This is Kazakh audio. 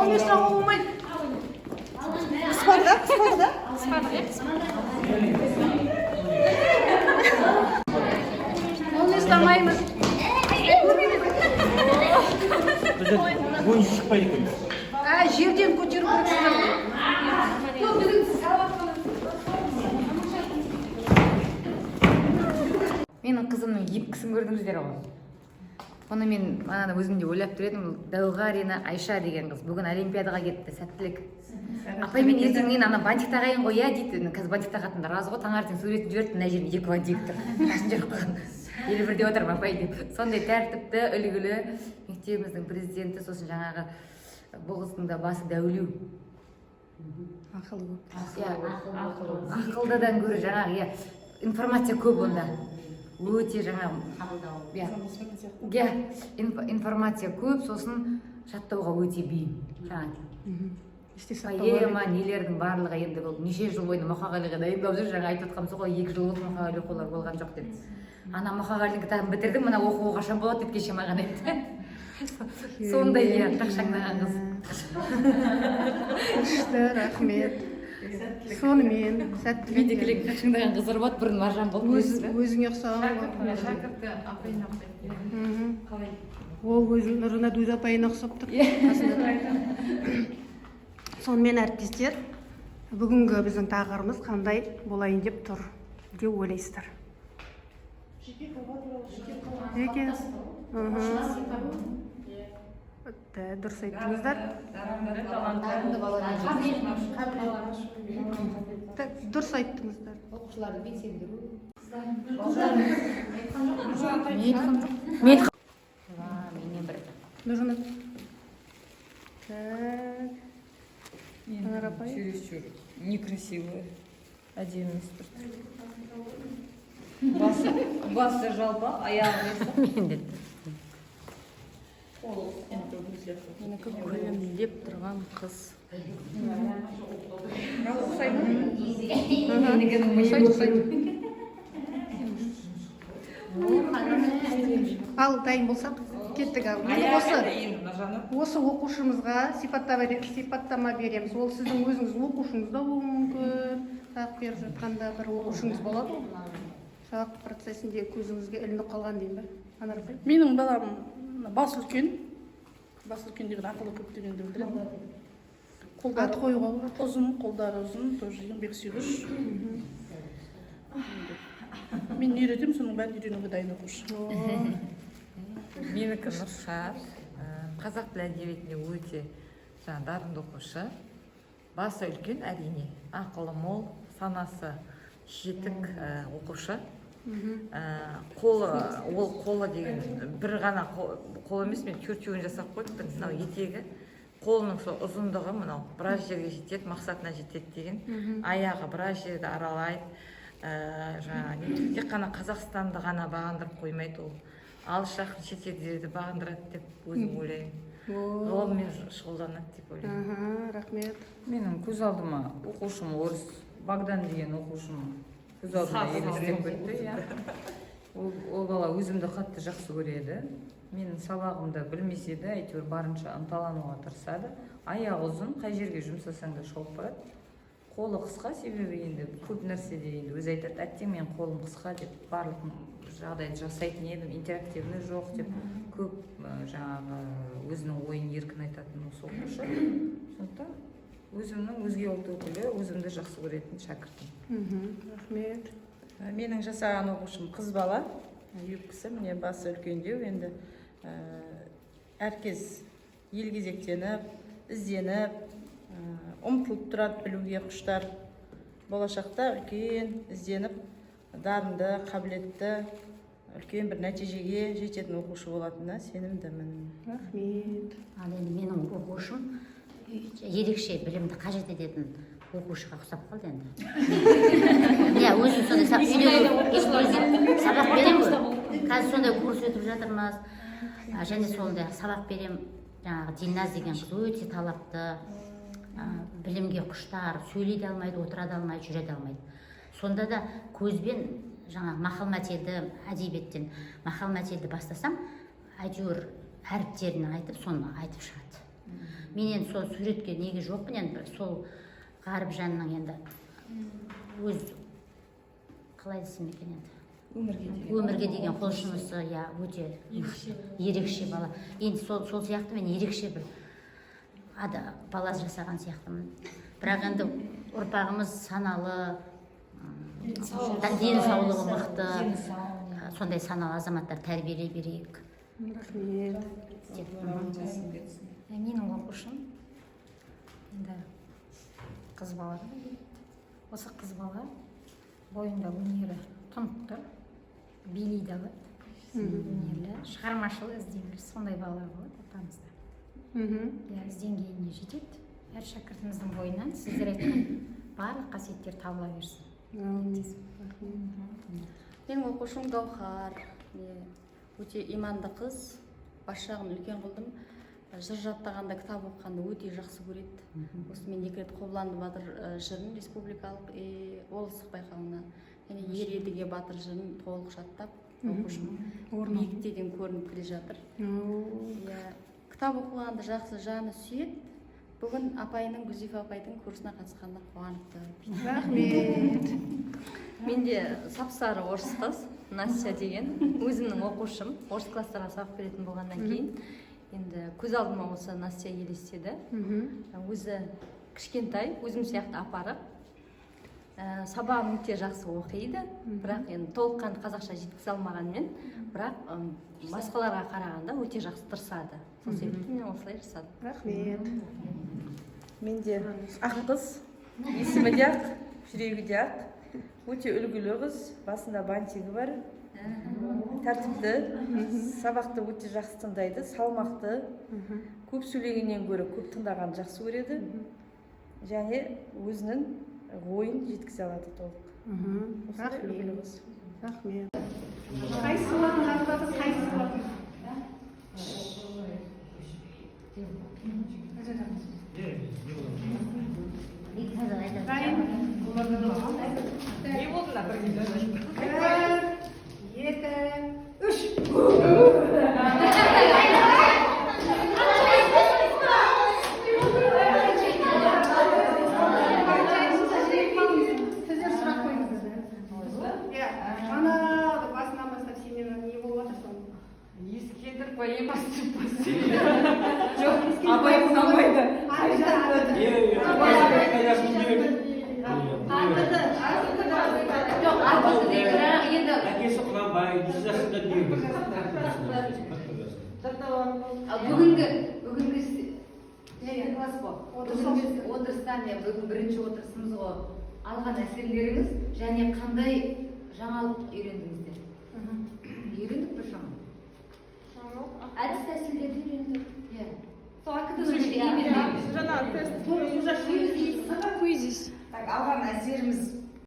Ол не сұрақ болмайды. Қыспады да? Ол не сұрамаймыз. Бойын шықпайды екен. Жерден көтеріп көріпсіздер. Менің қызымның епкісін көрдіңіздер ғой. Оны мен манада өзімде ойлап тұр едім. Дәуғарина Айша деген қыз бүгін олимпиадаға кетті, сәттілік. Апай мен ертеңнен ана бантик тағайын ғой, я дейді. Қазір бантик тағатындар аз ғой, таңертең суретін жіберді, мына жерінде 2 бантик тұр. Қашын жүріп қалған. Елі бірде отырмын апай деп. Сондай тәртіпті, үлгілі мектебіміздің президенті, сосын жаңағы бұл қыздың да басы дәулеу. Ақылдадан гөрі жаңағы информация көп онда. Өте жаңағы информация көп, сосын жаттауға өте бейім. Поэма, нелердің барлығы енді бұл неше жыл бойында Мұқағалиға дайындап жүр. Жаңа айтып отқанымыз ғой, 2 жыл болды Мұқағали оқулар болған жоқ деп. Ана Мұқағалидің кітабын бітірдім, мына оқуға қашан болады деп кеше маған айтты. Сондай қақшаңдаған қыз. Күшті, рахмет. Сонымен сәттілік. Менде келек қақшаңдаған қыздар болады, бұрын Маржан болды. Өзіңе ұқсаған ғой. Шәкірті апайына ұқсайды. Ол өзін Нұрына Дүйді апайына ұқсап тұр. Сонымен әріптестер, бүгінгі біздің тақырыбымыз қандай болайын деп тұр деп ойлайсыздар? Жеке дұрыс айттыңыздар. Дұрыс айттыңыздар. Оқушыларды белсендіру. Менен бір. Нұрына. Чересчур некрасивая, әдемі басы жалпа, аяғы Менде. Менікі көлемдеп тұрған қыз. Ал дайын болсақ, кеттік ал. Осы оқушымызға сипаттама береміз. Ол сіздің өзіңіздің оқушыңыз да болуы мүмкін. Сабақ беріп жатқанда бір оқушыңыз болады ғой. Сабақ процесінде көзіңізге ілініп қалған деймін бе? Анар апай? Менің балам бас үлкен. Бас үлкен деген ақылы көп дегенді білдіреді. Ат қоюға болады. Ұзын, қолдары ұзын, тоже еңбексүйгіш. Мен үйретемін, соның бәрін үйренуге дайын оқушы. Менікі Нұршат, қазақ тілі әдебиетінде өте дарынды оқушы. Басы үлкен, әрине, ақылы мол, санасы жетік оқушы. Қолы деген бір ғана қол емес, мен 4-ін жасап қойдым, мынау етегі. Қолының ұзындығы мынау біраз жерге жетеді, мақсатына жетеді деген. Аяғы біраз жерді аралайды. Тек қана Қазақстанды ғана бағындырып қоймайды, ол алыс жақын шетелдерді бағындырады деп өзім ойлаймын. Ғылыммен шұғылданады деп ойлаймын. Рахмет. Менің көз алдыма оқушым орыс, Богдан деген оқушым көз алдыма елестеп кетті. Ол бала өзімді қатты жақсы көреді. Менің сабағымды білмесе де, әйтеуір барынша ынталануға тырысады. Аяғы ұзын, қай жерге жұмсасаң да шауып барады. Қолы қысқа, себебі енді көп нәрседе енді өзі айтады, әттең мен қолым қысқа деп барлық жағдайды жасайтын едім, интерактивні жоқ деп көп жаңағы өзінің ойын еркін айтатын осы оқушы. Сондықтан өзімнің өзге ұлт өкілі, өзімді жақсы көретін шәкіртім. Рахмет. Менің жасаған оқушым қыз бала. Епкісі, міне басы үлкендеу, енді әркез елгезектеніп, ізденіп, ұмтылып тұрады білуге құштар. Болашақта үлкен ізденіп, дарынды, қабілетті, үлкен бір нәтижеге жететін оқушы болатынына сенімдімін. Рахмет. Ал енді менің оқушым ерекше білімді қажет ететін оқушыға ұқсап қалды енді. Өзім сондай сабақ беремін ғой. Қазір сондай курс өтіп жатырмыз. Және сондай сабақ берем. Жаңағы Дилназ деген қыз өте талапты, білімге құштар, сөйлей де алмайды, отыра да алмайды, жүре де алмайды. Сонда да көзбен жаңағы мақал мәтелді, әдебиеттен мақал мәтелді бастасам, әйтеуір әріптерін айтып, соны айтып шығады. мен енді сол суретке неге жоқпын енді сол ғарып жанның енді өз қалай десем екен енді өмірге деген құлшынысы иә өте ерекше бала. Енді сол сияқты мен ерекше бір бала жасаған сияқтымын. Бірақ енді ұрпағымыз саналы, денсаулығы мықты, сондай саналы азаматтар тәрбиелей берейік. Рахмет. Менің оқушым енді қыз бала. Осы қыз бала бойында өнері тұнық тұр, билейді алады, өнерлі, шығармашыл ізденер, сондай балалар болады ортамызда. Ізденгеніне жетеді. Әр шәкіртіміздің бойынан сіздер айтқан барлық қасиеттер табыла берсін. Менің оқушым Гаухар, өте иманды қыз, бас жағын үлкен қылдым. Жыр жаттағанда, кітап оқығанда өте жақсы көреді. Осы мен 2 рет Қобыланды батыр жырын республикалық облыстық байқауына, және Ер едіге батыр жырын толық жаттап, оқушым биіктен көрініп келе жатыр. Кітап оқығанды жақсы жаны сүйеді. Бүгін апайының, Гүзифа апайдың курсына қатысқанда қуаныпты. Рахмет. Менде сап-сары орыс қыз, Настя деген, өзімнің оқушым, орыс класстарға сабақ беретін болғаннан кейін, енді көз алдыма осы Настя елестеді. Өзі кішкентай, өзім сияқты апарып, сабағын өте жақсы оқиды, бірақ енді толыққанды қазақша жеткізе алмағанмен, бірақ басқаларға қарағанда өте жақсы тырысады. Сол себепті мен осылай жасадым. Рахмет. Менде ақ қыз, есімі де ақ, жүрегі де ақ. Өте үлгілі қыз, басында бантигі бар, тәртіпті, сабақты өте жақсы тыңдайды, салмақты, көп сөйлегеннен гөрі көп тыңдағанды жақсы көреді, және өзінің ойын жеткізе алады толық. Рахмет. Рахмет. Қайсы болатын арқасы, қайсы болатын? Әкесі Құнанбай 100 жасында дүниеге отырыста бүгін бірінші отырысымыз ғой. Алған әсерлеріңіз және қандай жаңалық үйрендіңіздер? Үйрендік бір жаңалық. Әдіс тәсілдерді үйрендік. Жаңа тест. Алған әсеріміз